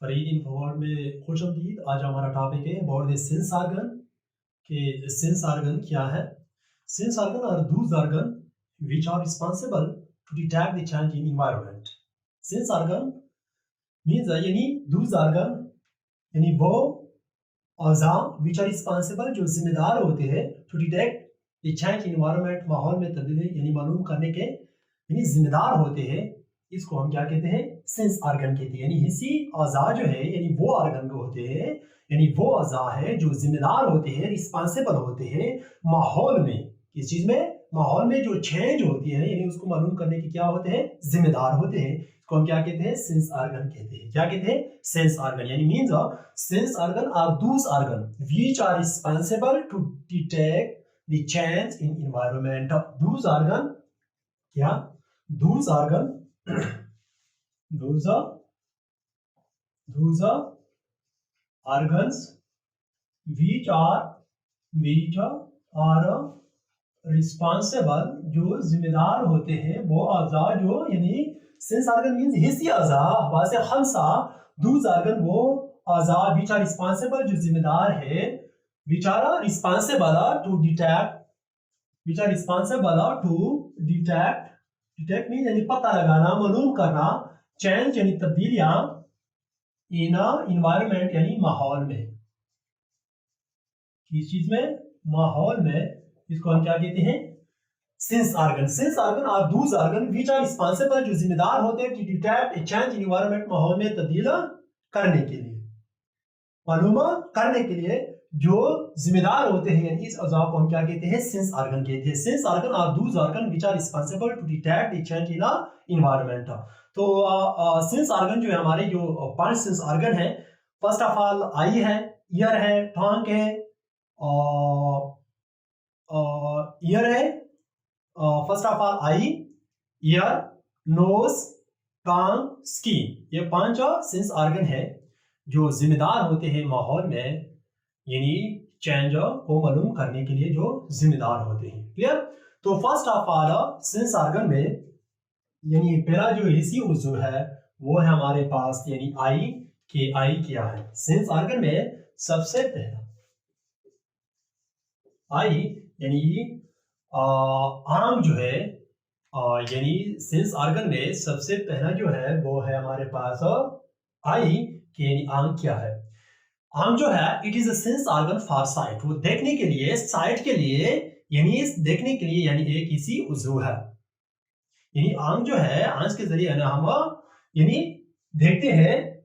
Read in for में खुशामदीद। आज हमारा टॉपिक है अबाउट द सेंस ऑर्गन के सेंस ऑर्गन क्या है। Sense organ are those organ which are responsible to detect the change in environment. Sense organ means यानी those organ यानी वो औज़ा व्हिच आर रिस्पांसिबल जो जिम्मेदार होते हैं to detect the change in environment, माहौल में तब्दीली यानी मालूम करने के यानी जिम्मेदार होते हैं। इसको हम क्या कहते हैं? सेंस ऑर्गन कहते हैं। यानी हिस्सी औज़ा जो है यानी वो ऑर्गन होते हैं यानी वो औज़ा है जो जिम्मेदार होते हैं, रिस्पांसिबल होते हैं माहौल में, किस चीज में? माहौल में जो चेंज होती है यानी उसको मालूम करने के क्या होते हैं? जिम्मेदार होते हैं। इसको हम क्या कहते हैं? सेंस ऑर्गन कहते हैं। क्या कहते हैं? Sense organ. यानी means sense organ are those organ which are responsible to detect the change in environment. Those organ क्या? Those organ those are organs which are responsible जो जिम्मेदार होते हैं, वो अज़ा जो यानी सेंस ऑर्गन मींस हिस्सी अज़ा वासे खमसा दोज ऑर्गन वो अज़ा which are responsible जो जिम्मेदार है which are responsible to detect detect mean यानी पता लगाना, मालूम करना, चेंज यानी तब्दीलियां इन एनवायरनमेंट यानी माहौल में, किस चीज में? माहौल में। इसको हम क्या कहते हैं? Sense organ. Sense organ are those organ which are responsible जो जिम्मेदार होते हैं to detect a change in environment, माहौल में तब्दील करने के लिए, मालूम करने के लिए जो जिम्मेदार होते हैं। इस अज़ा को हम क्या कहते हैं? सेंस ऑर्गन कहते हैं। Sense organ are those organ which are responsible to detect the change in environment. तो सेंस ऑर्गन जो है हमारे जो 5 सेंस ऑर्गन है, फर्स्ट ऑफ ऑल आई है, ईयर है, टंग है, ईयर है, first of all eye, ear, nose, tongue, skin. ये 5 सेंस ऑर्गन है जो जिम्मेदार होते हैं माहौल में यानी चेंज को मालूम करने के लिए, जो जिम्मेदार होते हैं। क्लियर? तो first of all sense organ में यानी पहला जो हिस्सी उज़्व है वो है हमारे पास यानी आई के। आई क्या है? सेंस ऑर्गन में सबसे पहला आई यानी आंख जो है यानी सेंस ऑर्गन में सबसे पहला जो है वो है हमारे पास आई के यानी आंख क्या है? आंख जो है it is a sense organ for site, वो देखने के लिए, साइट के लिए यानी देखने के लिए यानी एक इसी उज़्व है। यानी आंख जो है, आंख के जरिए ना हम यानी देखते हैं।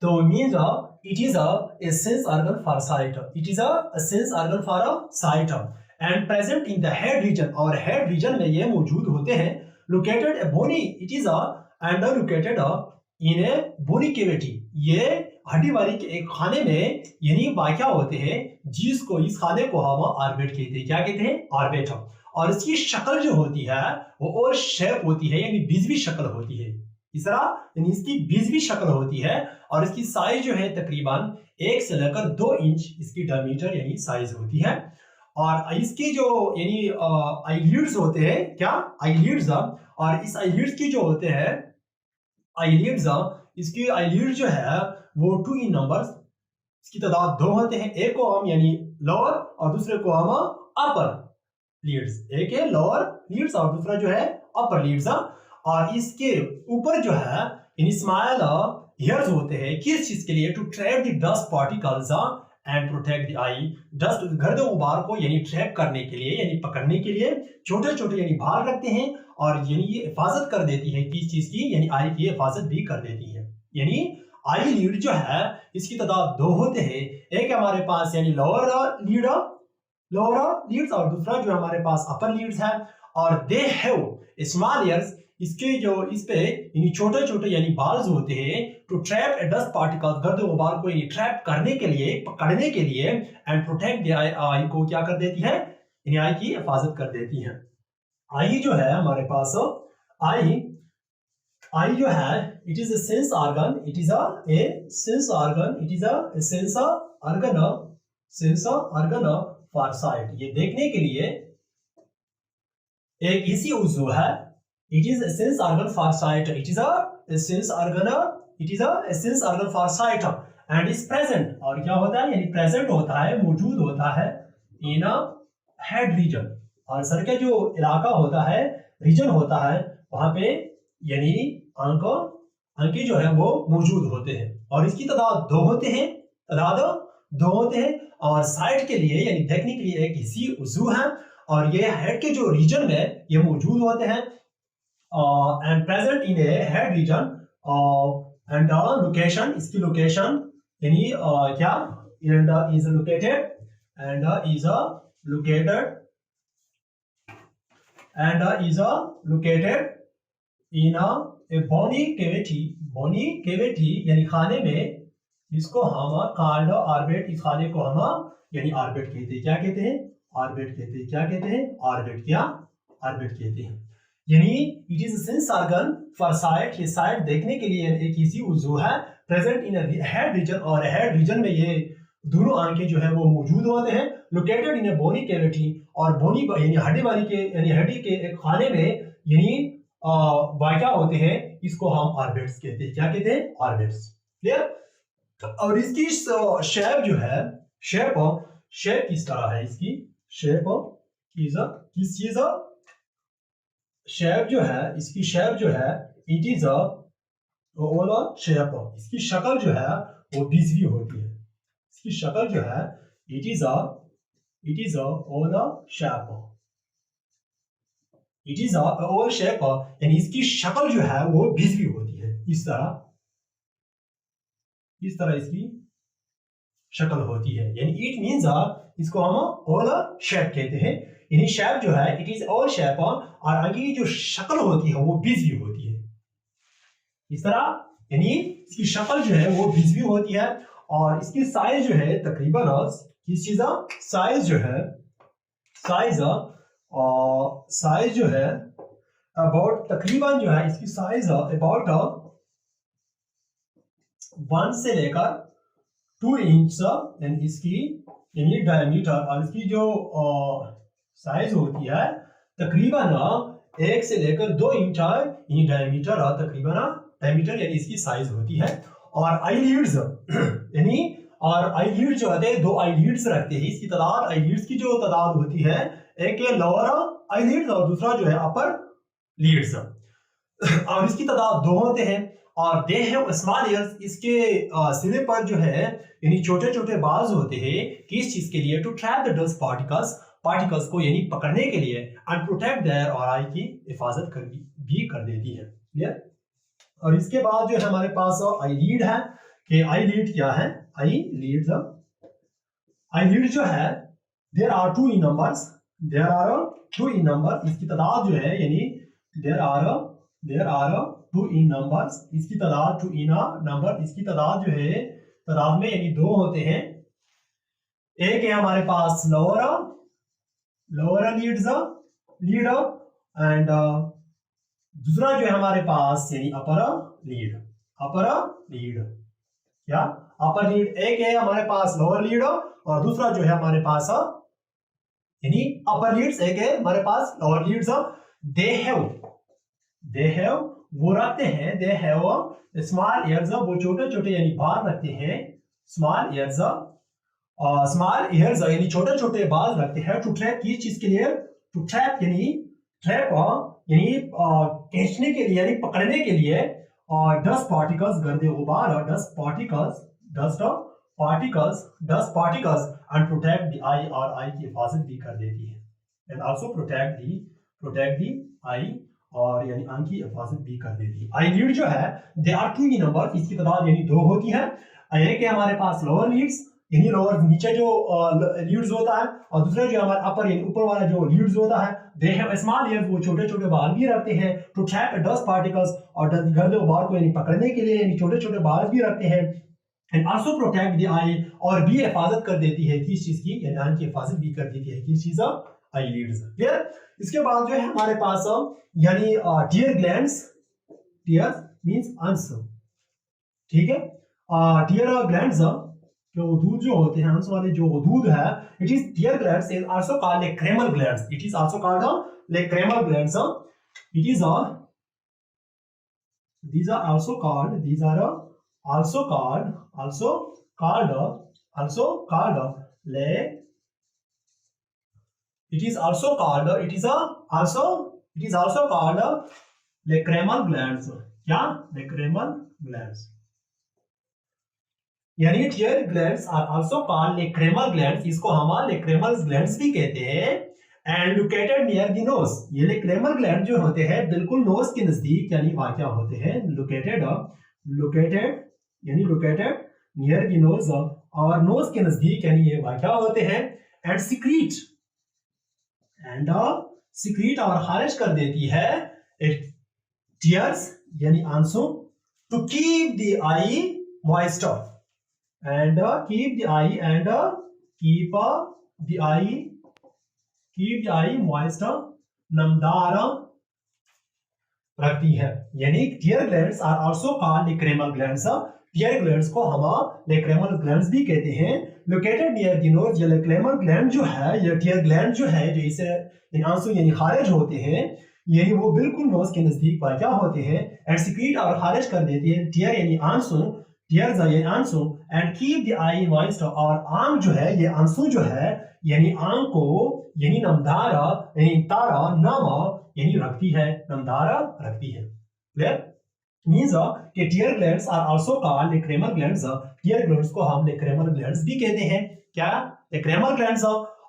तो means it is a sense organ for sight, it is a sense organ for sight and present in the head region, और हेड रीजन में ये मौजूद होते हैं। Located a bony, it is and located in a bony cavity, ये हड्डी वाली के एक खाने में यानी वाक़या होते हैं, जिसको इस खाने को हम ऑर्बिट कहते हैं। क्या कहते हैं? ऑर्बिट। और इसकी शक्ल जो होती है वो और शेप होती है यानी बीजवी शक्ल होती है। इस तरह यानी इसकी बीजवी शक्ल होती है और इसकी साइज जो है तकरीबन 1 से लेकर 2 इंच इसकी डायमीटर यानी साइज होती है। और इसकी जो यानी आईलिड्स होते हैं, क्या? आईलिड्स। और इस आईलिड्स की जो होते हैं आईलिड्स, इसकी आईलिड जो है वो 2 इन नंबर्स, इसकी तादाद 2 होते हैं। एक को हम यानी लोअर और दूसरे को हम अपर लीड्स, एक है लोअर लीड्स और दूसरा जो है अपर लीड्स। और इसके ऊपर जो है यानी स्मॉल हेयर्स होते हैं, किस चीज के लिए? To trap the dust particles and protect the eye, dust गर्द गुबार को यानी ट्रैप करने के लिए यानी पकड़ने के लिए छोटे छोटे यानी बाल रखते हैं और यानी ये हिफाजत कर देती है किस चीज की? यानी आई की हिफाजत भी कर देती है। यानी आई लीड जो है इसकी तादाद 2 होते हैं। एक हमारे पास यानी लोअर लीड्स और दूसरा जो हमारे पास अपर लीड्स है। और दे हैव स्मॉल ईयर्स, इसके जो इस पे यानी छोटे छोटे यानी बाल्स होते हैं। To trap a dust particles, गर्द गुबार को यानी ट्रैप करने के लिए, पकड़ने के लिए। एंड प्रोटेक्ट द आई को क्या कर देती है? यानी आई की हिफाजत कर देती है। आई जो है हमारे पास आई जो है it is a sense organ, it is a sense organ, it is a sense organ for site, ये देखने के लिए एक इसी उज़्व है। It is sense organ for sight, it is a sense organ it is a sense organ for sight and is present, और क्या होता है यानी प्रेजेंट होता है, मौजूद होता है इन अ हेड रीजन, और सर का जो इलाका होता है, रीजन होता है, वहां पे यानी अंके जो है वो मौजूद होते हैं, और इसकी तादाद दो होते हैं, और साइट के लिए यानी देखने के लिए एक हिस्सी उजू है, और ये हेड के जो रीजन में ये मौजूद होते हैं and present in a head region and location, इसकी लोकेशन यानी क्या and is located in a bony cavity यानी खाने में, इसको हम कॉल्ड ऑर्बिट, इस खाने को हम यानी ऑर्बिट कहते हैं, क्या कहते हैं, ऑर्बिट कहते हैं, क्या कहते हैं, ऑर्बिट, क्या ऑर्बिट कहते हैं, यानी it is sense organ for site, ये साइट देखने के लिए एक इसी उजू है, प्रेजेंट इन हेड रीजन, और हेड रीजन में ये दोनों आंखें जो है वो मौजूद होते हैं, located in a bony cavity, और बोनी यानी हड्डी वाली के यानी हड्डी के एक खाने में यानी वाक़या होते हैं, इसको हम ऑर्बिट्स कहते हैं, क्या कहते हैं, ऑर्बिट्स, क्लियर। और इसकी शेप जो है, शेप किस तरह है, इसकी शेप किस चीज, शेप जो है, इसकी शेप जो है इट इज ओवल शेप, इसकी शक्ल जो है वो बिजवी होती है, इसकी शक्ल जो है it is Oval shape, it is Oval shape, यानी इसकी शक्ल जो है वो बिजवी होती है, इस तरह इसकी शक्ल होती है, यानी इट मींस इसको हम ओवल शेप कहते हैं, यानी शेप जो है इट इज ओवल शेप, और आगे की जो शक्ल होती है वो बिजवी होती है, इस तरह, यानी इसकी शक्ल जो है वो बिजवी होती है, और इसकी साइज जो है तकरीबन किस चीज, साइज जो है अबाउट तकरीबन जो है इसकी साइज अबाउट 1 से लेकर 2 इंच, यानी इसकी यानी डायमीटर, और इसकी जो साइज होती है तकरीबन 1 से लेकर 2 इंच यानी डायमीटर, तकरीबन डायमीटर यानी इसकी साइज होती है, और आईलिड्स यानी आईलिड जो होते हैं, 2 आईलिड्स रखते हैं, इसकी तादाद, आईलिड्स की जो तादाद होती है, एक है लोअर आईलिड्स और दूसरा जो है अपर लीड्स, और इसकी तादाद 2 होते हैं, और दे हैव स्मॉल ईयर्स, इसके सिरे पर जो है यानी छोटे छोटे बाज होते हैं, किस चीज के लिए, to trap the dust particles को यानी पकड़ने के लिए, एंड प्रोटेक्ट देयर, और आई की हिफाजत भी कर देती है, क्लियर। और इसके बाद जो है हमारे पास आईलिड है, कि आईलिड क्या है, आईलिड जो है देयर आर 2 इन नंबर्स, इसकी तादाद जो है यानी देयर आर 2 इन नंबर्स, इसकी तादाद 2 इन नंबर, इसकी तादाद जो है तादाद में यानी 2 होते हैं, एक है हमारे पास लोअर लीड एंड दूसरा जो है हमारे पास यानी अपर लीड, क्या अपर लीड, एक है हमारे पास लोअर लीड, और दूसरा जो है हमारे पास यानी अपर लीड्स, एक है हमारे पास लोअर लीड्स, दे हैव वो रखते हैं, दे हैव स्मॉल ईयर्स, वो छोटे छोटे यानी बाल रखते हैं, स्मॉल ईयर्स यानी छोटे छोटे बाल रखते हैं, टू ट्रैप, किस चीज के लिए, टू ट्रैप यानी ट्रैप यानी खींचने के लिए यानी पकड़ने के लिए, और डस्ट पार्टिकल्स, गर्दे गुबार, dust particles and protect the eye, और आई की हिफाजत भी कर देती है, and also protect the eye, और यानी आंख की हिफाजत भी कर देती है। आईलिड जो है दे आर 2 इन नंबर, इसकी तादाद यानी 2 होती है, एक है हमारे पास लोअर लीड्स यानी लोअर नीचे जो लीड्स होता है, और दूसरा जो हमारा अपर यानी ऊपर वाला जो लीड्स होता है, दे हैव स्मॉल ईयर्स, वो छोटे छोटे बाल भी रखते हैं, टू ट्रैप डस्ट पार्टिकल्स, और गर्दे गुबार को यानी पकड़ने के लिए यानी छोटे छोटे बाल भी रखते हैं, and also protect the eye, और भी हिफाजत कर देती है, किस चीज की, यानी आंख की हिफाजत भी कर देती है, किस चीज, आईलिड्स, क्लियर। इसके बाद जो है हमारे पास यानी टीयर ग्लैंड्स, टीयर मींस अंश, ठीक है, टीयर ग्लैंड्स जो दूध जो होते हैं, अंश वाले जो दूध है, it is tear glands is also called lacrimal glands, it is also called lacrimal glands, it is these are also called le it is also called lacrimal glands. क्या? lacrimal glands. यानी tear glands are also called lacrimal glands. इसको हम lacrimal glands भी कहते हैं. And located near the nose. ये lacrimal gland जो होते हैं बिल्कुल नोज के नजदीक यानी वाक़या होते हैं. लोकेटेड नियर द नोज, और नोज के नजदीक यानी ये वाक़या होते हैं. एंड सिक्रीट और खारिज कर देती है टीयर्स यानी आंसू to keep the eye moist and keep the eye moist, नमदार रखती है. यानी tear glands are also called lacrimal glands. Tear glands को हम lacrimal glands भी कहते हैं. Located near the nose. ये lacrimal gland जो है, ये टीयर ग्लैंड जो है, जो इसे आंसू यानी खारिज होते हैं, यानी वो बिल्कुल नोज के नजदीक वाक़या होते हैं. एंड सिक्रीट और खारिज कर देती है टीयर यानी आंसू, टीयर्स यानी आंसू. And keep the eye moist, और आंख जो है, ये आंसू जो है यानी आंख को यानी नमदार यानी तारा नम यानी रखती है, नमदार रखती है. क्लियर? मींस कि tear glands are also called lacrimal glands. Tear glands को हम lacrimal glands भी कहते हैं. क्या? lacrimal glands.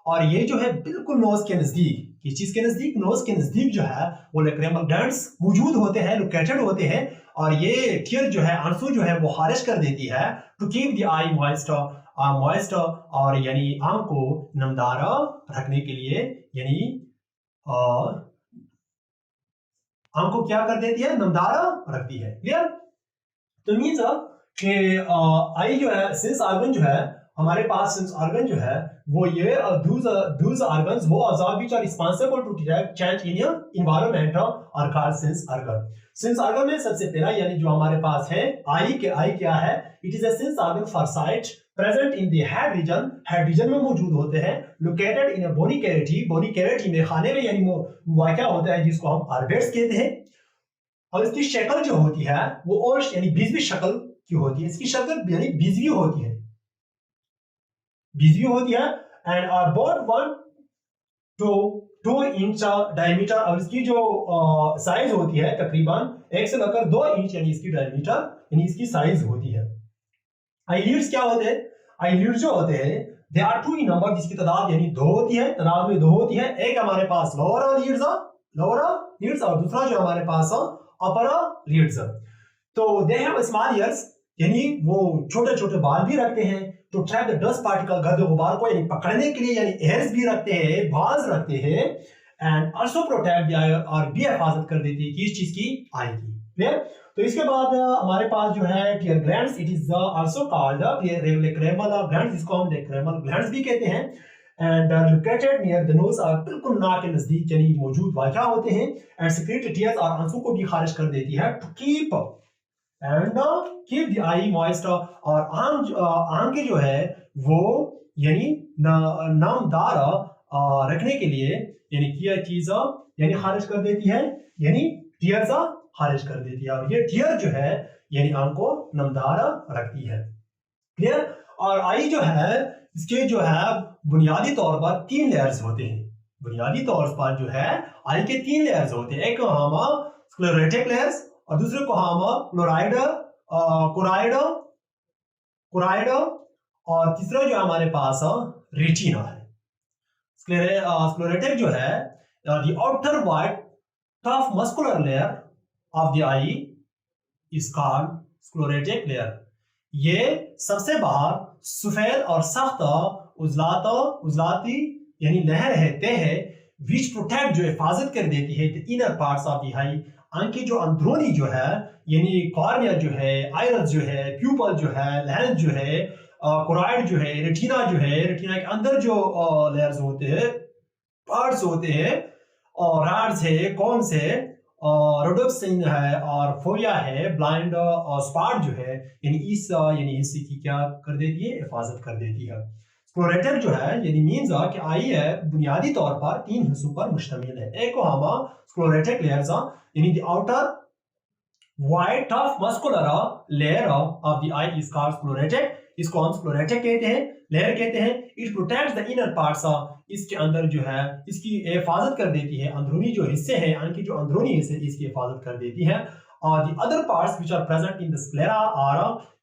और ये जो है बिल्कुल नोज के नजदीक, किस चीज के नजदीक? नोज के नजदीक जो है वो lacrimal glands मौजूद होते हैं, लोकेटेड होते हैं. और ये टीयर जो है, आंसू जो है, वो खारिज कर देती है to keep the eye moist, और यानी आंख को नमदार रखने के लिए, यानी आंख को क्या कर देती है? नमदार रखती है. क्लियर? तो मीन्स कि आई जो है, सेंस ऑर्गन जो है हमारे पास, सेंस ऑर्गन जो है वो ये those organs, वो अज़ाब which are responsible to detect change in your environment are called sense organ. Sense organ में सबसे पहला यानी जो हमारे पास है आई क्या है? It is a sense organ for site present in the head reason. Head region में मौजूद होते हैं. Located in a bony cavity में, खाने में यानी वाक़या होता है, जिसको हम ऑर्बिट्स कहते हैं. और इसकी शक्ल जो होती है वो ओश यानी बीजवी शक्ल की होती है. इसकी शक्ल यानी बीजवी होती है, and about 1 to 2 inch diameter. और इसकी जो साइज होती है तकरीबन 1 से लेकर 2 इंच यानी इसकी डायमीटर यानी इसकी साइज होती है. आईलिड्स क्या होते हैं? आईलिड्स जो होते हैं दे आर 2 इन नंबर, जिसकी तादाद यानी 2 होती है. तादाद में 2 होती है. एक हमारे पास लोअर लीड्स और दूसरा जो हमारे पास अपर लीड्स. तो दे हैव स्मॉल ईयर्स, यानी वो छोटे छोटे बाल भी रखते हैं. तो ट्रैप द डस्ट पार्टिकल, गर्द गुबार को यानी पकड़ने के लिए, यानी एयर्स भी रखते हैं, बाल्स रखते हैं. And also protect the eye, और भी हिफाजत कर देती है किस चीज की? आई की. क्लियर? तो इसके बाद हमारे पास जो है tear glands. It is also called lacrimal glands. इसको हम lacrimal glands भी कहते हैं. And located near the nose, और बिल्कुल नाक के नजदीक यानी मौजूद वाक़या होते हैं. एंड सिक्रीट टीयर्स, और आंसू को भी खारिज कर देती है. To keep the eye moist, और आंख जो है वो यानी नमदार रखने के लिए, यानी क्या चीज यानी खारिज कर देती है, यानी टीयर्स खारिज कर देती है. और ये टीयर जो है यानी आंख को नमदार रखती है. क्लियर? और आई जो है, इसके जो है बुनियादी तौर पर 3 लेयर्स होते हैं. बुनियादी तौर पर जो है आई के 3 लेयर्स होते हैं. एक हम स्क्लेरोटिक लेयर्स, और दूसरे को हम कोराइड, और तीसरा जो हमारे पास रेटिना है. स्क्लेरोटिक जो है, the outer white tough muscular layer of the I is called sclerotic layer. ये सबसे बाहर सफेद और सख्त उजलाती यानी लहर रहते हैं, विच प्रोटेक्ट जो हिफाजत कर देती है the inner parts of the eye. आंख की जो अंदरूनी जो है यानी कॉर्निया जो है, आइरस जो है, प्यूपल जो है, लेंस जो है, कोराइड जो है, रेटिना जो है, रेटिना के अंदर जो लेयर्स होते हैं, पार्ट्स होते हैं, और रॉड्स है, कॉन्स है, रोडोप्सिन है, और फोलिया है, ब्लाइंड स्पॉट जो है, यानी हिस्से की क्या कर देती है? हिफाजत कर देती है. स्क्लेरोटिक जो है यानी मींस कि आई है बुनियादी तौर पर 3 हिस्सों पर मुश्तमिल है. एक को हम स्क्लेरोटिक लेयर्स यानी the outer white of muscular layer of the I is called sclerotic, इसको हम स्क्लेरोटिक कहते हैं, लेयर कहते हैं। It protects the inner parts, इसके अंदर जो है इसकी हिफाजत कर देती है, अंदरूनी जो हिस्से हैं आंख के जो अंदरूनी हिस्से इसकी हिफाजत कर देती है। और the other parts which are present in the sclera are,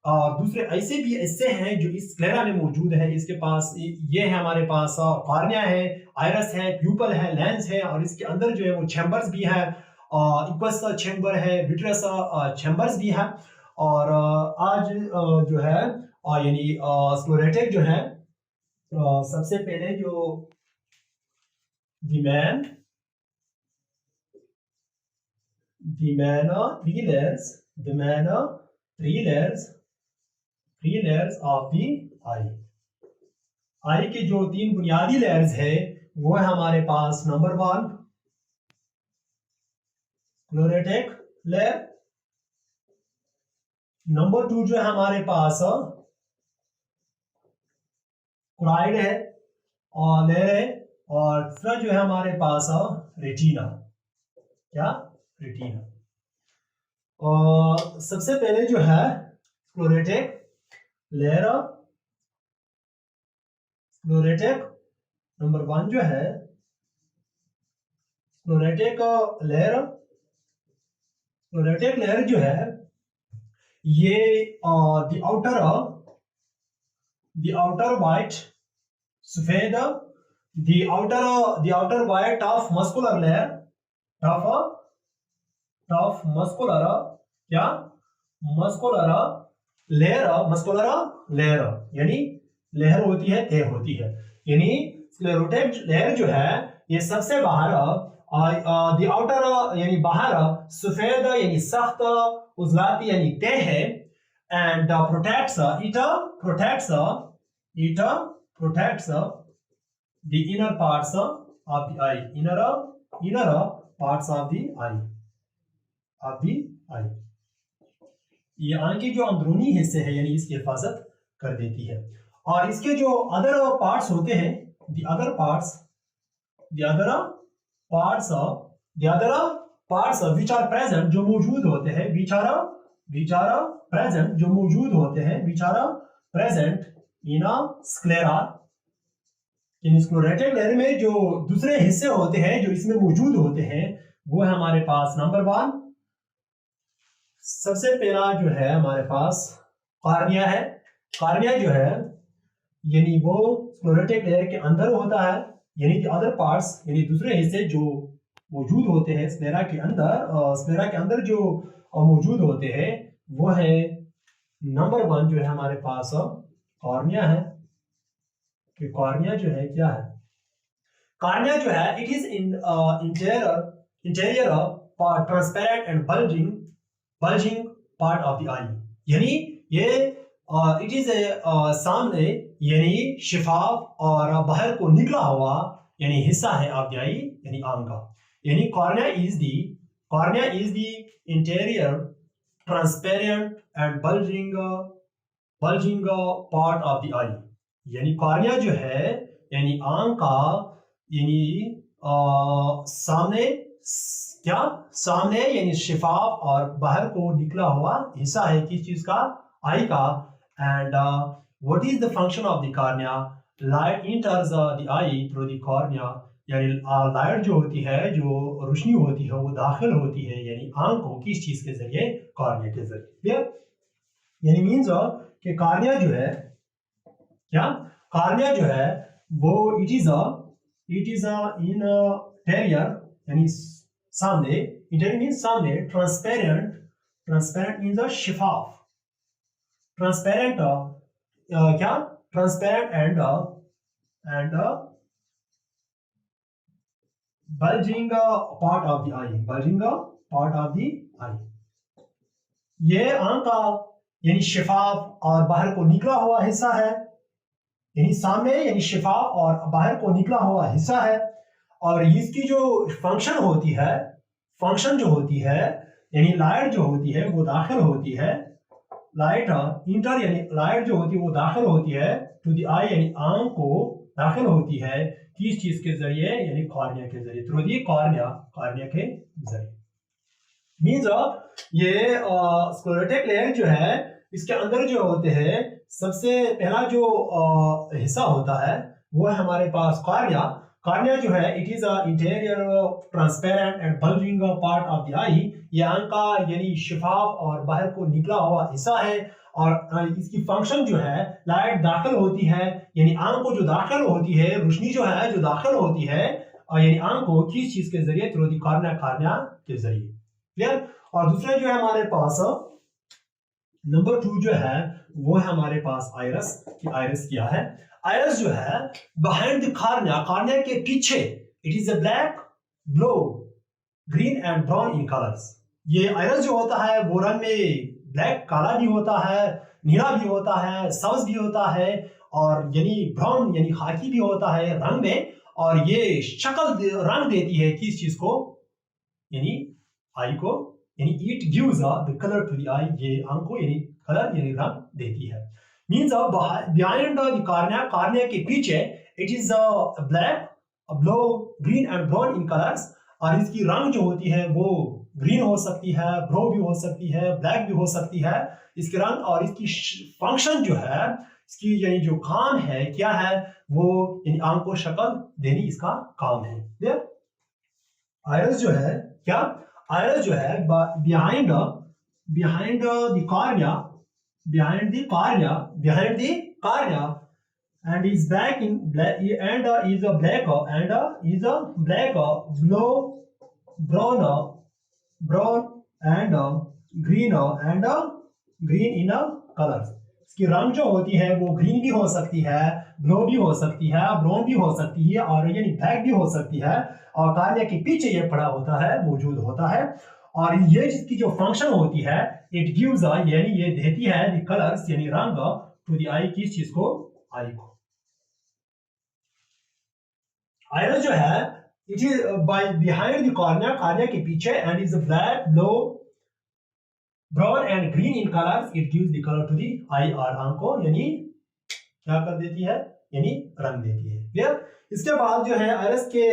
और दूसरे ऐसे भी हिस्से हैं जो इस स्क्लेरा में मौजूद है। इसके पास ये है, हमारे पास कॉर्निया है, आइरस है, प्यूपल है, लेंस है, और इसके अंदर जो है वो चैम्बर्स भी है, इक्वस चैम्बर है, विट्रस चैम्बर्स भी है। और आज जो है यानी स्क्लेरोटिक जो है सबसे पहले जो the man three layers, the man three layers of the eye, आई के जो तीन बुनियादी लेयर्स है वो है हमारे पास नंबर 1 स्क्लेरोटिक लेयर, नंबर 2 जो है हमारे पास क्राइड है और लेयर है, और तीसरा जो है हमारे पास रेटिना, क्या रेटिना। और सबसे पहले जो है स्क्लेरोटिक लेयर, स्क्लेरोटिक नंबर 1 जो है स्क्लेरोटिक लेयर, स्क्लेरोटिक लेयर जो है ये द आउटर वाइट सफेद, the outer white of muscular layer of muscular, क्या muscular layer यानी लेयर होती है, तह होती है। यानी स्क्लेरोटिक लेयर जो है ये सबसे बाहर द आउटर यानी बाहर सफेद यानी सख्त, उजलाती यानी तह है, and protects the inner parts of the eye, inner parts of the eye, ये आंख के जो अंदरूनी हिस्से है यानी इसकी हिफाजत कर देती है। और इसके जो अदर पार्ट्स होते हैं, the other parts which are present, जो मौजूद होते हैं, which are present, जो मौजूद होते हैं, which are present in a sclera, in sclerotic layer में जो दूसरे हिस्से होते हैं जो इसमें मौजूद होते हैं वो है हमारे पास नंबर 1 सबसे पहला जो है हमारे पास कॉर्निया है। कॉर्निया जो है यानी वो स्क्लेरोटिक लेयर के अंदर होता है, यानी कि अदर पार्ट्स यानी दूसरे हिस्से जो मौजूद होते हैं स्क्लेरा के अंदर जो मौजूद होते हैं वो है नंबर 1 जो है हमारे पास कॉर्निया है। कि कॉर्निया जो है क्या है, कॉर्निया जो है it is in interior part, transparent and bulging part of the eye, यानी ये इट इज सामने यानी शिफाफ और बाहर को निकला हुआ यानी हिस्सा है ऑफ द आई यानी आंख का। यानी cornea is the interior transparent and bulging part of the eye, यानी कॉर्निया जो है यानी आंख का यानी सामने यानी शिफाफ और बाहर को निकला हुआ हिस्सा है किस चीज का, आई का। And what is the function of the cornea, light इंटर्स the I through the cornea, यानी लाइट जो होती है जो रोशनी होती है वो दाखिल होती है यानी आंख को किस चीज के जरिए, कॉर्निया के जरिए। यानी मीन्स कि कॉर्निया जो है क्या, कॉर्निया जो है वो इट इज इंटीरियर यानी सामने, इंटीरियर मींस सामने, ट्रांसपेरेंट मींस शिफाफ, ट्रांसपेरेंट क्या, transparent and bulging part of the eye, ये आंख का यानी शिफाफ और बाहर को निकला हुआ हिस्सा है, यानी सामने यानी शिफाफ और बाहर को निकला हुआ हिस्सा है। और इसकी जो फंक्शन जो होती है यानी लाइट जो होती है वो दाखिल होती है, लाइट इंटर यानी लाइट जो होती है वो दाखिल होती है टू द आई यानी आंख को दाखिल होती है किस चीज के जरिए, यानी कॉर्निया के जरिए, थ्रू दी कॉर्निया के जरिए। मीन्स ये स्क्लेरोटिक लेयर जो है, इसके अंदर जो होते हैं, सबसे पहला जो हिस्सा होता है वो है हमारे पास कार्निया। कार्निया जो है it is anterior transparent and bulging part of the eye. ये आंख का यानी शिफाफ और बाहर को निकला हुआ हिस्सा है। और इसकी फंक्शन जो है, लाइट दाखिल होती है, यानी आंख को जो दाखिल होती है, रोशनी जो है जो दाखिल होती है यानी आंख को किस चीज के जरिए, थ्रू द कार्निया, कार्निया के जरिए। क्लियर। और दूसरा जो है हमारे पास नंबर 2 जो है वो है हमारे पास आइरस। कि आइरस क्या है? आइरस जो है बिहाइंड द कार्निया, कार्निया के पीछे, it is a black, blue, green and brown in colours. ये आइरस जो होता है वो रंग में ब्लैक, काला भी होता है, नीला भी होता है, सब्ज भी होता है, और यानी ब्राउन यानी खाकी भी होता है रंग में। और ये शक्ल रंग देती है किस चीज को, यानी आई को, यानी it gives the colour to the eye. ये आंख को यानी कलर यानी रंग देती है। Means behind the cornea, cornea के पीछे, it is black, blue, green and brown in colours. और इसकी रंग जो होती है वो ग्रीन हो सकती है, ब्राउन भी हो सकती है, ब्लैक भी हो सकती है इसके रंग। और इसकी फंक्शन जो है, इसकी यानी जो काम है क्या है, वो यानी आंख को शक्ल देनी इसका काम है। आइरस जो है क्या, आइरस जो है behind behind the cornea, behind the cornea, behind the cornea, and is black in black, and is a black, and is a black, blue, brown, brown and green, and green in colors। इसकी रंग जो होती है वो green भी हो सकती है, ब्लू भी हो सकती है, ब्राउन भी हो सकती है, और यानी ब्लैक भी हो सकती है। और कार्निया के पीछे ये पड़ा होता है, मौजूद होता है। और ये जिसकी जो फंक्शन होती है, इट गिव्स यानी ये देती है द कलर्स यानी रंग टू द आई, किस चीज को, आई को। आइरस जो है it is by behind the cornea, cornea के पीछे, and is black, blue, brown and green in colours. It gives the colour to the eye, और आंख को यानी क्या कर देती है, यानी रंग देती है। क्लियर। इसके बाद जो है आइरस के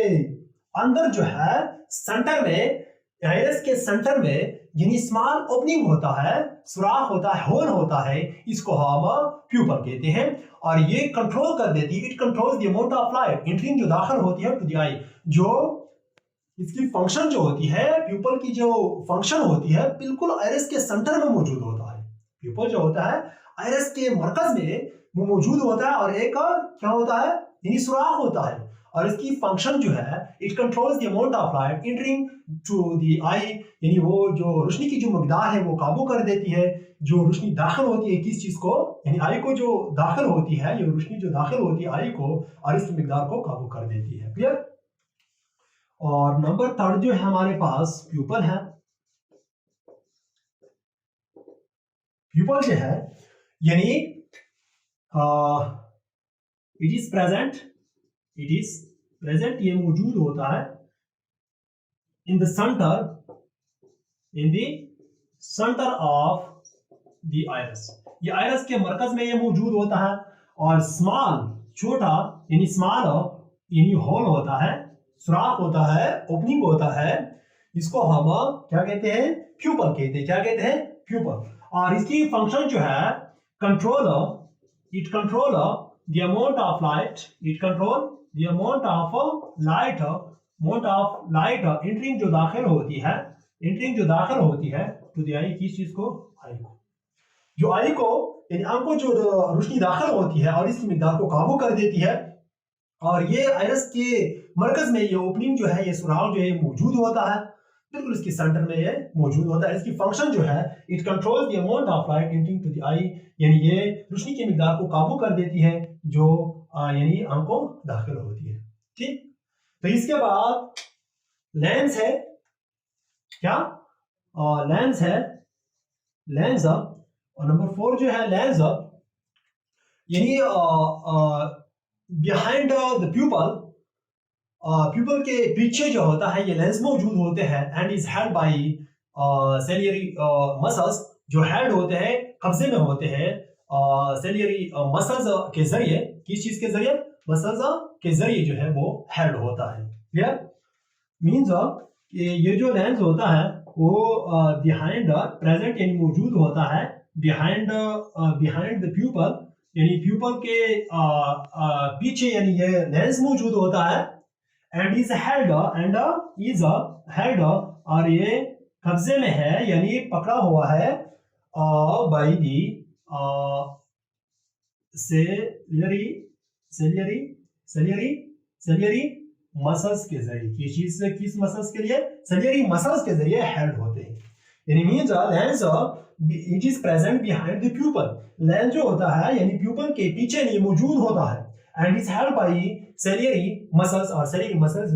अंदर जो है सेंटर में, आइरस के सेंटर में यानी स्मॉल ओपनिंग होता है, सुराख होता है, होल होता है, इसको हम प्यूपल कहते हैं। और ये कंट्रोल कर देती है, it controls the amount of light entering जो दाखिल होती है टू द आई। जो इसकी फंक्शन जो होती है, प्यूपल की जो फंक्शन होती है, बिल्कुल आइरस के सेंटर में मौजूद होता है। प्यूपल जो होता है आइरस के मरकज में वो मौजूद होता है, और एक क्या होता है, यानी सुराख होता है। और इसकी फंक्शन जो है, it controls the amount of light entering to the eye, यानी वो जो रोशनी की जो मकदार है वो काबू कर देती है। जो रोशनी दाखिल होती है किस चीज को, यानी आई को जो दाखिल होती है, ये रोशनी जो दाखिल होती है आई को, और इसकी मकदार को काबू कर देती है। क्लियर। और नंबर 3 जो है हमारे पास प्यूपल है। प्यूपल जो है यानी it is present, it is present, ये मौजूद होता है in the centre, in the centre of the iris. ये आइरस के मरकज में ये मौजूद होता है। और स्मॉल, छोटा यानी स्मॉल यानी होल होता है, सुराख होता है, ओपनिंग होता है, इसको हम क्या कहते हैं, प्यूपल कहते हैं। क्या कहते हैं, प्यूपल। और इसकी फंक्शन जो है, control, it control the amount of light, it control the amount of light, amount of light entering जो दाखिल होती है, एंटरिंग जो दाखिल होती है टू द आई, किस चीज को, आई को। जो आई को यानी आंख को जो रोशनी दाखिल होती है और इसकी मिकदार को काबू कर देती है। और ये आइरस के मरकज में ये ओपनिंग जो है, ये सुराख जो है मौजूद होता है, बिल्कुल इसके सेंटर में ये मौजूद होता है। इसकी फंक्शन जो है, it controls the amount of light entering to the eye, यानी ये रोशनी की मिकदार को काबू कर देती है जो यानी आंख को दाखिल होती है। ठीक। तो इसके बाद लेंस है, क्या, लेंस है, लेंस। और नंबर 4 जो है लेंस, यानी बिहाइंड द प्यूपल, प्यूपल के पीछे जो होता है ये लेंस मौजूद होते हैं। And is held by ciliary muscles, जो हेड होते हैं, कब्जे में होते हैं सेलियरी मसल्स के जरिए। किस चीज के जरिए, मसल्स के जरिए जो है वो हेड होता है। क्लियर। मींस ये जो लेंस होता है वो बिहाइंड द प्रेजेंट यानी मौजूद होता है बिहाइंड बिहाइंड द प्यूपल यानी प्यूपल के पीछे यानी ये लेंस मौजूद होता है एंड इज हेल्ड और ये कब्जे में है यानी पकड़ा हुआ है बाय दी सेलियरी मसल्स के जरिए। किस चीज से किस मसल्स के लिए? सेलियरी मसल्स के जरिए हेल्ड होते हैं। यानी means lens it is present behind the pupal. Lens जो होता है यानी प्यूपल के पीछे नहीं मौजूद होता है and is held by ciliary muscles और सेलियरी मसल्स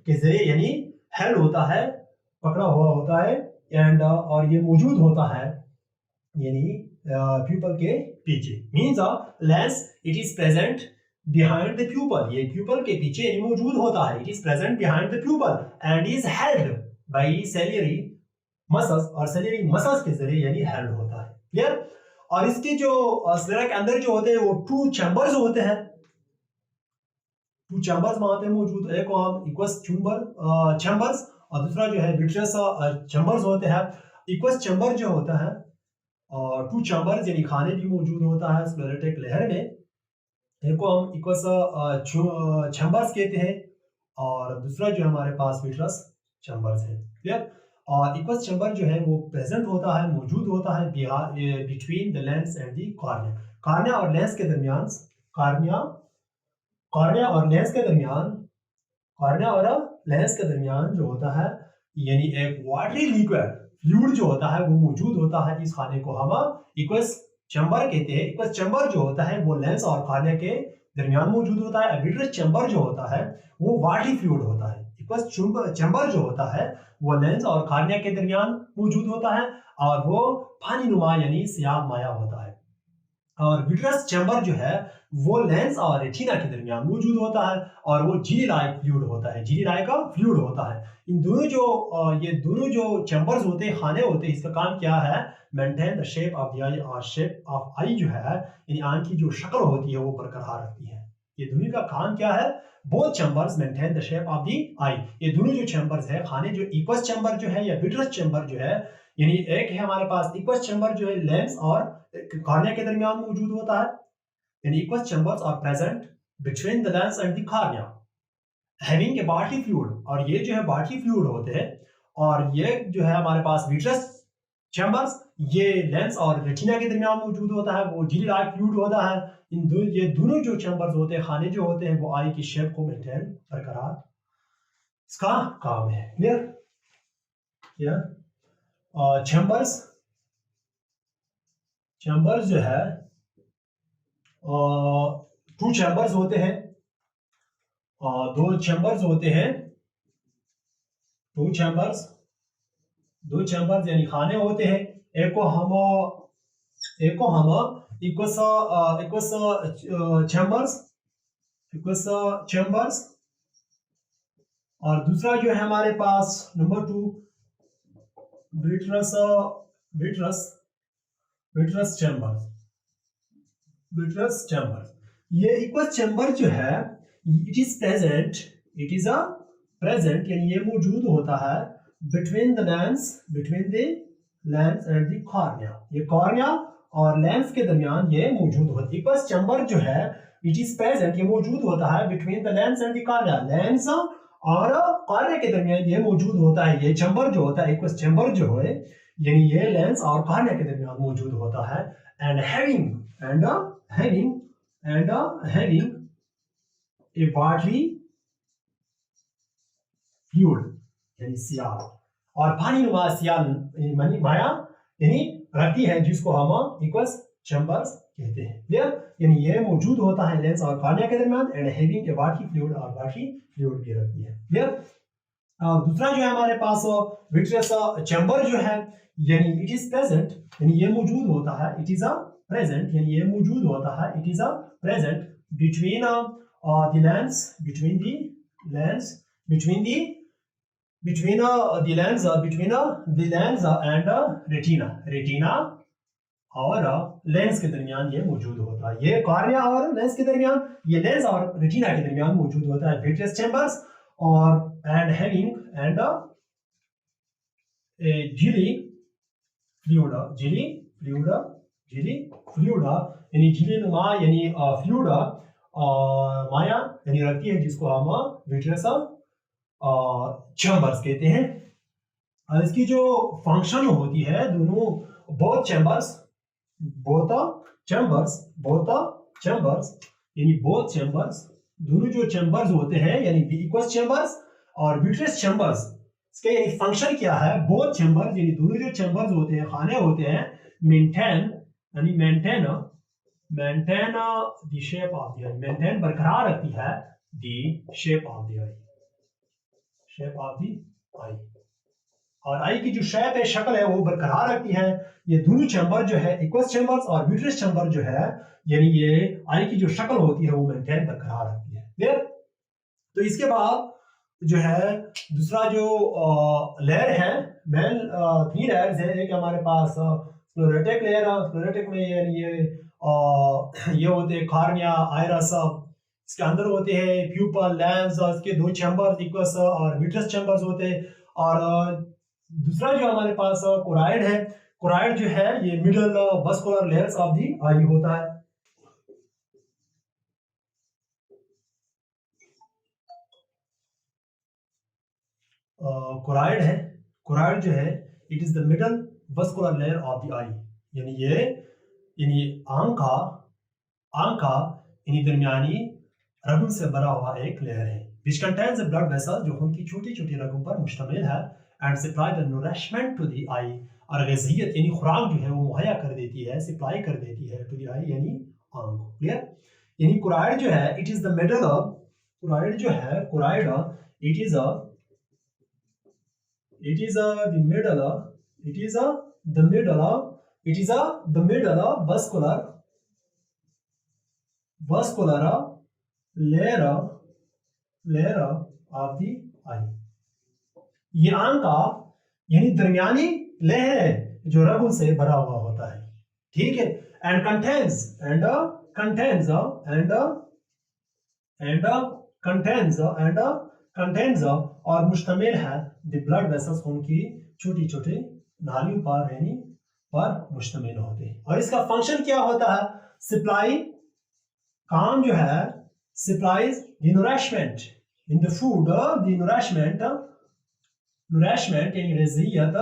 के जरिए यानी हेल्ड होता है, पकड़ा हुआ होता है एंड और ये मौजूद होता है यानी प्यूपल के पीछे। Means lens it is present behind the pupil, ये प्यूपल के पीछे यानी मौजूद होता है। It is present behind the pupil and is held by ciliary muscles और सेलियरी मसल्स के जरिए यानी हेल्ड होता है। क्लियर? और इसके जो स्क्लेरा के अंदर जो होते हैं वो टू चैम्बर्स होते हैं। टू चैम्बर्स वहां पे मौजूद, एक इक्वस चैम्बर्स और दूसरा जो है विट्रियस चैम्बर्स होते हैं। इक्वस चैम्बर जो होता है और टू चैम्बर्स यानी खाने भी मौजूद होता है स्क्लेरोटिक लेयर में, एक को हम इक्वस चैम्बर्स कहते हैं और दूसरा जो हमारे पास विट्रस चैम्बर्स है। क्लियर? और इक्वस चैम्बर जो है वो प्रेजेंट होता है, मौजूद होता है between the lens and the cornea. Cornea और लेंस के दरमियान कॉर्निया और लेंस के दरमियान जो होता है यानी एक वाटरी लिक्विड फ्लूइड जो होता है वो मौजूद होता है। इस खाने को हम इक्वस चैम्बर कहते हैं। इक्वस चैम्बर जो होता है वो लेंस और कॉर्निया के दरमियान मौजूद होता है। विट्रस चैम्बर जो होता है वो वाटरी फ्लूइड होता है। इक्वस चैम्बर जो होता है वो लेंस और कॉर्निया के दरमियान मौजूद होता है और वो पानी नुमा यानी सियाह माया होता है। और विट्रस चैम्बर जो है वो लेंस और रेटिना के दरमियान मौजूद होता है और वो झिल्ली लाइक फ्लूइड होता है, झिल्ली लाइक का फ्लूइड होता है। इन दोनों जो ये दोनों जो चैम्बर्स होते हैं, खाने होते हैं, इसका काम क्या है? Maintain the shape of the eye और शेप ऑफ आई जो है यानी आंख की जो शक्ल होती है वो बरकरार रखती है। ये दोनों का काम क्या है? Both chambers maintain the shape of the eye. ये दोनों जो चैम्बर्स है खाने, जो इक्वस चैम्बर जो है या विट्रस चैम्बर जो है यानी एक है हमारे पास इक्वस चैम्बर जो है लेंस और कॉर्निया के दरमियान मौजूद होता है यानी aqueous chambers are present between the lens and the cornea having a बार्टी फ्लूइड। और ये जो है बार्टी फ्लूइड होते हैं और ये जो है हमारे पास विट्रस चैम्बर्स ये लेंस और रेटिना के दरमियान मौजूद होता है, वो झिल्ली लाइक फ्लूइड होता है। ये दोनों जो चैम्बर्स होते हैं, खाने जो होते हैं, वो आई की शेप को मेंटेन बरकरार इसका काम है। क्लियर? चैम्बर्स जो है टू चैम्बर्स होते हैं, दो चैम्बर्स होते हैं, दो चैम्बर्स यानी खाने होते हैं। एक को हम इक्वस चैम्बर्स और दूसरा जो है हमारे पास नंबर 2 विट्रस चैम्बर्स। ये इक्वस चैम्बर जो है इट इज प्रेजेंट यानी ये मौजूद होता है between the lens and the cornea. ये कॉर्निया और लेंस के दरमियान ये मौजूद होता है। इक्वस चैम्बर जो है इट इज प्रेजेंट ये मौजूद होता है between the lens and the cornea. Lens और कॉर्निया के दरमियान ये मौजूद होता है। ये चैम्बर जो होता है इक्वस चैम्बर जो है यानी ये लेंस और कॉर्निया के दरमियान मौजूद होता है and having a watery fluid यानी सियाल और पानी नुमा सियाल माया यानी रखती है जिसको हम इक्वस चैम्बर्स कहते हैं। क्लियर? यानी ये मौजूद होता है लेंस और कॉर्निया के दरमियान and having a watery fluid और वाटरी फ्लूइड भी रखती है। क्लियर? दूसरा जो है हमारे पास विट्रियस चैम्बर जो है यानी इट इज प्रेजेंट यानी ये मौजूद होता है। इट इज प्रेजेंट यानी ये मौजूद होता है। It is present between the lens between the lens and retina और लेंस के दरमियान ये मौजूद होता है। ये कॉर्निया और लेंस के दरमियान, ये लेंस और रेटिना के दरमियान मौजूद होता है विट्रियस चैम्बर्स और एंड हैविंग झिली फ्लूइडा, झिली फ्लूइडा, झिली फ्लूइडा यानी झिली नुमा यानी फ्लूइडा माया यानी रखती है जिसको हम विट्रियस चैम्बर्स कहते हैं। और इसकी जो फंक्शन होती है दोनों बोथ चैम्बर्स यानी बोथ चैम्बर्स दोनों जो चैम्बर्स होते हैं यानी इक्वस चैम्बर्स और विट्रियस चैम्बर्स, इसके यानी फंक्शन क्या है, बोथ चैम्बर्स यानी दोनों जो चैम्बर्स होते हैं खाने होते हैं maintain the shape of the I, maintain बरकरार रखती है the shape of the eye, और आई की जो शेप है शक्ल है वो बरकरार रखती है। ये दोनों चैम्बर जो है इक्वस चैम्बर्स और विट्रियस चैम्बर जो है यानी ये आई की जो शक्ल होती है वो मेंटेन बरकरार रखती है। क्लियर? तो इसके बाद जो है दूसरा जो लेयर है, मेन 3 लेयर्स है। एक हमारे पास स्क्लेरोटिक लेयर है, स्क्लेरोटिक में ये होते हैं कॉर्निया, आइरस, इसके अंदर होते हैं प्यूपल, लेंस, इसके 2 चैम्बर्स इक्वस और विट्रियस चैम्बर्स होते हैं। और दूसरा जो हमारे पास कोराइड है, कोराइड जो है ये middle vascular layers of the eye होता है। कोराइड है, कोराइड जो है it is the middle vascular layer of the eye, यानी ये यानी आंख का यानी दरमियानी रगों से भरा हुआ एक लेयर है which contains the blood vessels जो खून की छोटी छोटी रगों पर मुश्तमिल है and supply the nourishment to the eye, और ग़िज़ाइयत यानी खुराक जो है वो मुहैया कर देती है, सप्लाई कर देती है to the eye यानी आंख को। क्लियर? यानी कोराइड जो है it is the middle of, choroid जो है choroid it is the middle vascular layer of the eye, ये आंख का यानी दरमियानी लेयर है जो रगों से भरा हुआ होता है। ठीक है? and contains और मुश्तमिल है द ब्लड वेसल्स, खून की छोटी छोटी नालियों पर यानी पर मुश्तमिल होते हैं। और इसका फंक्शन क्या होता है, सप्लाई, काम जो है supplies the nourishment in the food, the nourishment यानी ग़िज़ाइयत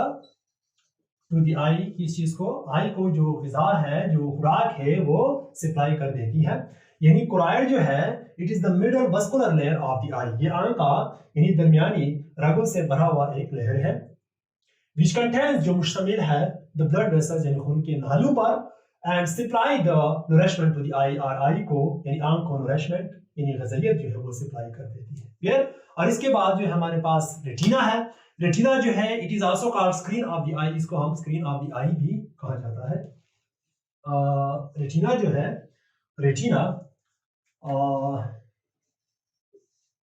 टू द आई, किस चीज को, आई को जो ग़िज़ा है जो खुराक है वो सप्लाई कर देती है। यानी कोराइड जो है it is the middle vascular layer of the eye, ये आंख का यानी दरमियानी रगों से भरा हुआ एक लेयर है which contains जो मुश्तमिल है the blood vessels यानी खून के नालियों पर and supply the nourishment to the eye, और आई को यानी आंख को nourishment यानी ग़िज़ाइयत जो है वो सप्लाई कर देती है। क्लियर? और इसके बाद जो है हमारे पास रेटिना है, रेटिना जो है it is also called screen of the eye, इसको हम स्क्रीन ऑफ द आई भी कहा जाता है। रेटिना जो है, रेटिना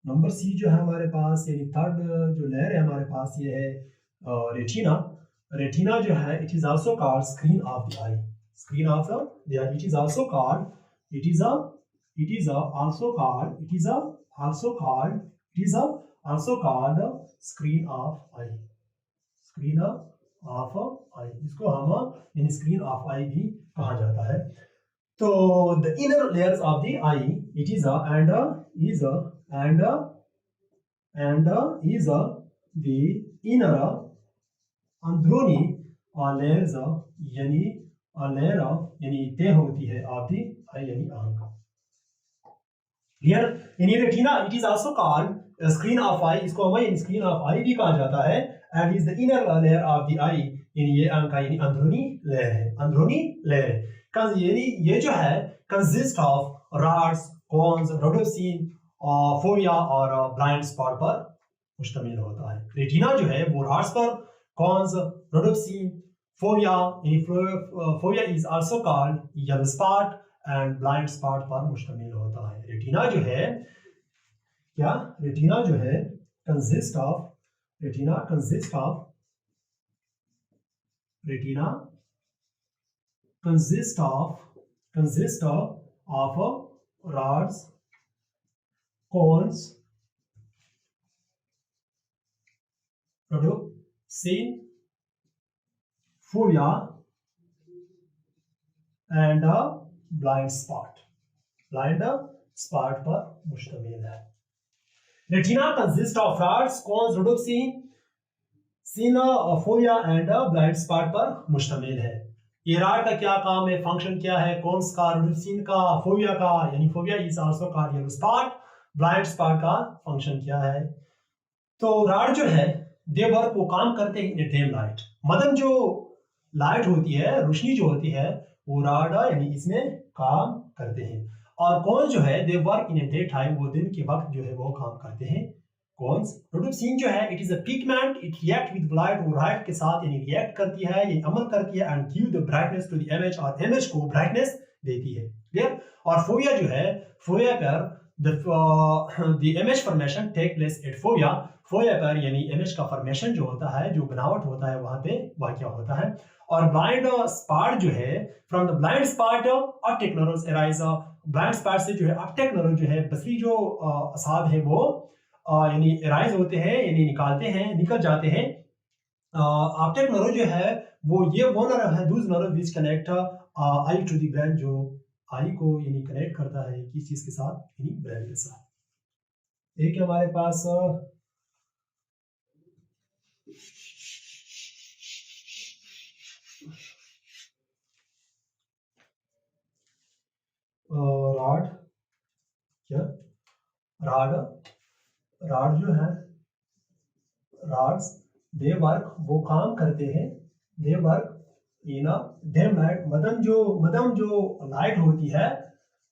नंबर सी जो है हमारे पास यानी थर्ड जो लेयर है हमारे पास ये है रेटिना। रेटिना जो है it is also called screen of the eye, screen of the eye, it is also called screen of eye, screen of eye, इसको हम यानी स्क्रीन ऑफ आई भी कहा जाता है। तो the inner layers of the eye it is the inner अंदरूनी layers यानी लेयर यानी तय होती है ऑफ द आई यानी आंख। क्लियर? यानी retina it is also called screen of eye, इसको हम स्क्रीन ऑफ आई भी कहा जाता है and is the inner layer of the eye, यानी ये आंख का यानी अंदरूनी लेयर है, अंदरूनी लेयर है। यानी ये जो है consist of rods, cones, rhodopsin, fovea और ब्लाइंड स्पॉट पर मुश्तमिल होता है। रेटिना जो है वो रॉड्स पर, कोन्स, रोडोप्सिन, फोविया यानी fovea is also called yellow spot and blind spot पर मुश्तमिल होता है। रेटिना जो है क्या, रेटिना जो है consist of, retina consist of rods, cones, rhodopsin, fovea and blind spot पर मुश्तमिल है। Retina consist of rods, cones, rhodopsin, fovea and blind spot पर मुश्तमिल है। ये रॉड का क्या काम है, फंक्शन क्या है, कोन्स का, रोडोप्सिन का, फोविया का, यानी fovea is also called yellow spot, blind spot का फंक्शन क्या है। तो रॉड जो है दे वर्क, वो काम करते हैं इन डेम लाइट, मदम जो लाइट होती है, रोशनी जो होती है, वो रॉड यानी इसमें काम करते हैं। और कौन जो है दे वर्क इन डे टाइम, वो दिन के वक्त जो है वो काम करते हैं। कौन रोडोप्सिन जो है it is a pigment, it react with light, वो लाइट के साथ यानी रिएक्ट करती है, ये अमल करती है, and give the brightness to the image, और इमेज को ब्राइटनेस देती है। क्लियर। और फोविया जो है, फोविया पर the image formation take place at fovea, fovea पर यानी इमेज का फॉर्मेशन जो होता है, जो बनावट होता है, वहां पे वाक़ होता है। और ब्लाइंड स्पॉट जो है, from the blind spot optic nerves arise, blind spot से जो है ऑप्टिक नर्व जो है, बसरी जो असाब है वो यानी अराइज होते हैं, यानी निकल जाते हैं। ऑप्टिक नर्व जो है वो नर्व है, दूसरा nerve which connect eye to the brain, जो आई को यानी कनेक्ट करता है किस चीज के साथ, यानी ब्रेन के साथ। एक हमारे पास रॉड, क्या रॉड जो है, रॉड्स दे वर्क, वो काम करते हैं, they work in dim light, medium जो लाइट होती है,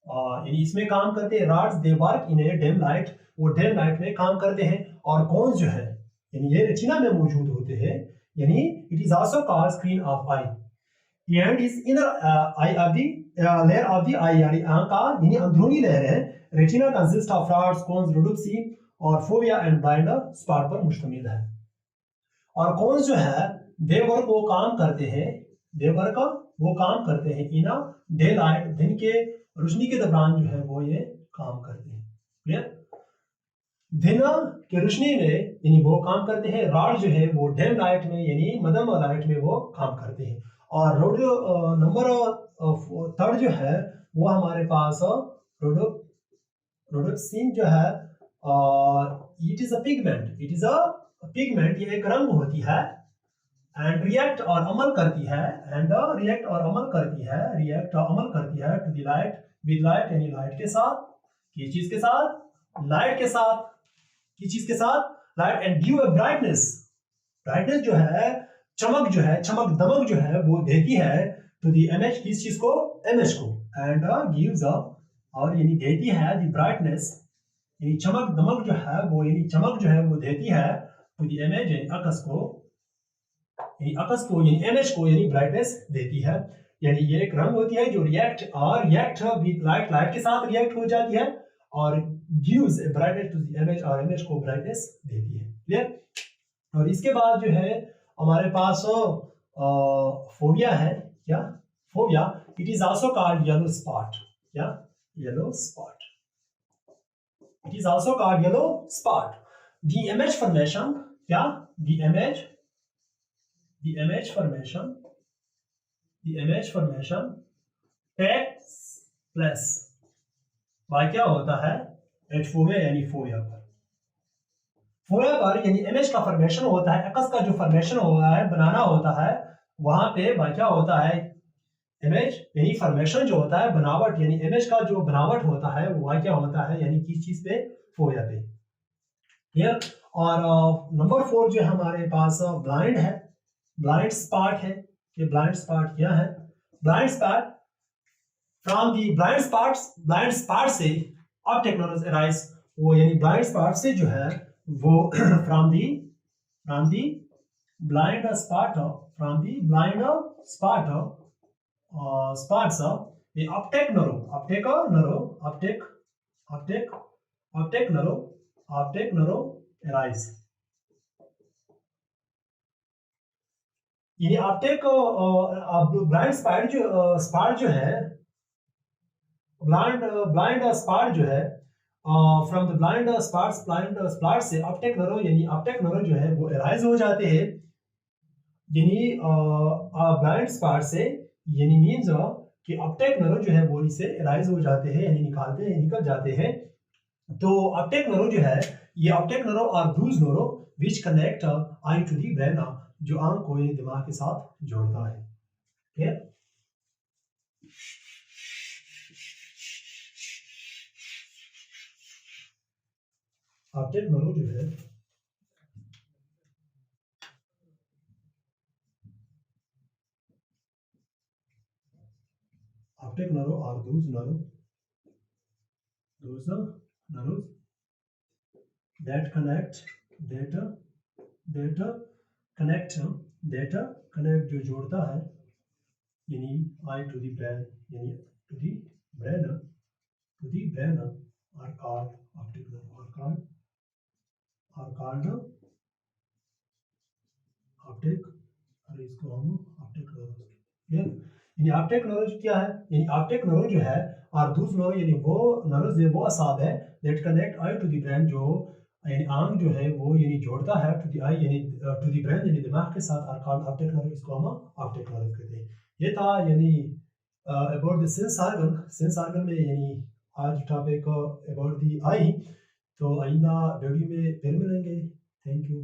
यानी इसमें काम करते हैं। Rods they work in a dim light, वो डेम लाइट में काम करते हैं। और कौन जो है यानी ये रेटिना में मौजूद होते हैं, यानी it is also called screen of eye, and is inner eye of the layer of the eye, यानी आंख का यानी अंदरूनी लेयर है। Retina consist of rods, cones, rhodopsin और फोविया एंड ब्लाइंड स्पॉट पर मुश्तमिल है। और कौन जो है देवर को काम करते हैं, देवर का वो काम करते हैं इन डे लाइट, दिन के रोशनी के दौरान जो है वो ये काम करते हैं। क्लियर। दिन के रोशनी में यानी वो काम करते हैं, रॉड जो है वो डेम लाइट में यानी मदम लाइट में वो काम करते हैं। और रोड नंबर थर्ड जो है वो हमारे पास रोडोप्सिन जो है, इट इज अ पिगमेंट, ये एक रंग होती है, एंड रिएक्ट और अमल करती है, रिएक्ट और अमल करती है to the light, with light यानी लाइट के साथ, किस चीज के साथ, लाइट के साथ, किस चीज के साथ, light, and give a brightness जो है, चमक दमक जो है वो देती है टू द इमेज, किस चीज को, इमेज को, एंड गिव्स अप, और यानी देती है द ब्राइटनेस, यानी चमक दमक जो है वो, यानी चमक जो है वो देती है टू द इमेज, यानी अकस को यानी इमेज को यानी ब्राइटनेस देती है। यानी ये एक रंग होती है जो रिएक्ट विद लाइट के साथ रिएक्ट हो जाती है, और gives a brightness to the image, और इमेज को ब्राइटनेस देती है। क्लियर। और इसके बाद जो है हमारे पास फोविया है, क्या, fovea, it is also called yellow spot, क्या, yellow spot, it is also called yellow spot. The image formation, क्या, the image formation takes place, वह क्या होता है, एट फोविया यानी फोविया पर यानी इमेज का फॉर्मेशन होता है, अकस का जो फॉर्मेशन हुआ है, बनाना होता है, वहां पे वह क्या होता है, इमेज यानी फॉर्मेशन जो होता है, बनावट यानी इमेज का जो बनावट होता है वो क्या होता है, यानी किस चीज पे, फोविया पे। क्लियर। और नंबर 4 जो हमारे पास ब्लाइंड है, ब्लाइंड स्पॉट है। ये ब्लाइंड स्पॉट क्या है, blind spot, from the blind spot से ऑप्टिक नर्व्स अराइज, वो यानी ब्लाइंड स्पॉट से जो है वो from the blind spot spots the optic nerve arise, यानी ऑप्टिक ब्लाइंड स्पॉट जो है, ब्लाइंड स्पॉट जो है, फ्रॉम द ब्लाइंड स्पॉट से ऑप्टिक नर्व यानी ऑप्टिक नर्व जो है वो अराइज हो जाते हैं। यानी ब्लाइंड स्पॉट से यानी मीन्स कि अपटेक नर्व जो है वो इससे राइज हो जाते हैं यानी निकल जाते हैं। तो अपटेक नर्व जो है ये अपटेक नर्व और those nerve which connect eye to the brain, जो आंख को यानी दिमाग के साथ जोड़ता है। ठीक है। अपटेक नर्व जो है optic nerve are those nerves that connect that that connect that connect जो जोड़ता है यानी आई टू दी ब्रेन, यानी to the brain are called optic nerve, are called optic, और इसको हम optic nerve। यानी ऑप्टिक नर्व क्या है, यानी ऑप्टिक नर्व जो है और दूसरा नर्व यानी वो नर्व है, वो असाब है that connect eye to the brain, जो यानी आंख जो है वो यानी जोड़ता है टू द आई यानी टू द ब्रेन यानी दिमाग के साथ, और कॉल्ड ऑप्टिक नर्व, इसको हम ऑप्टिक नर्व कहते हैं। ये था यानी अबाउट द सेंस ऑर्गन में यानी आज टॉपिक अबाउट द आई। तो आइंदा वीडियो में फिर मिलेंगे। Thank you.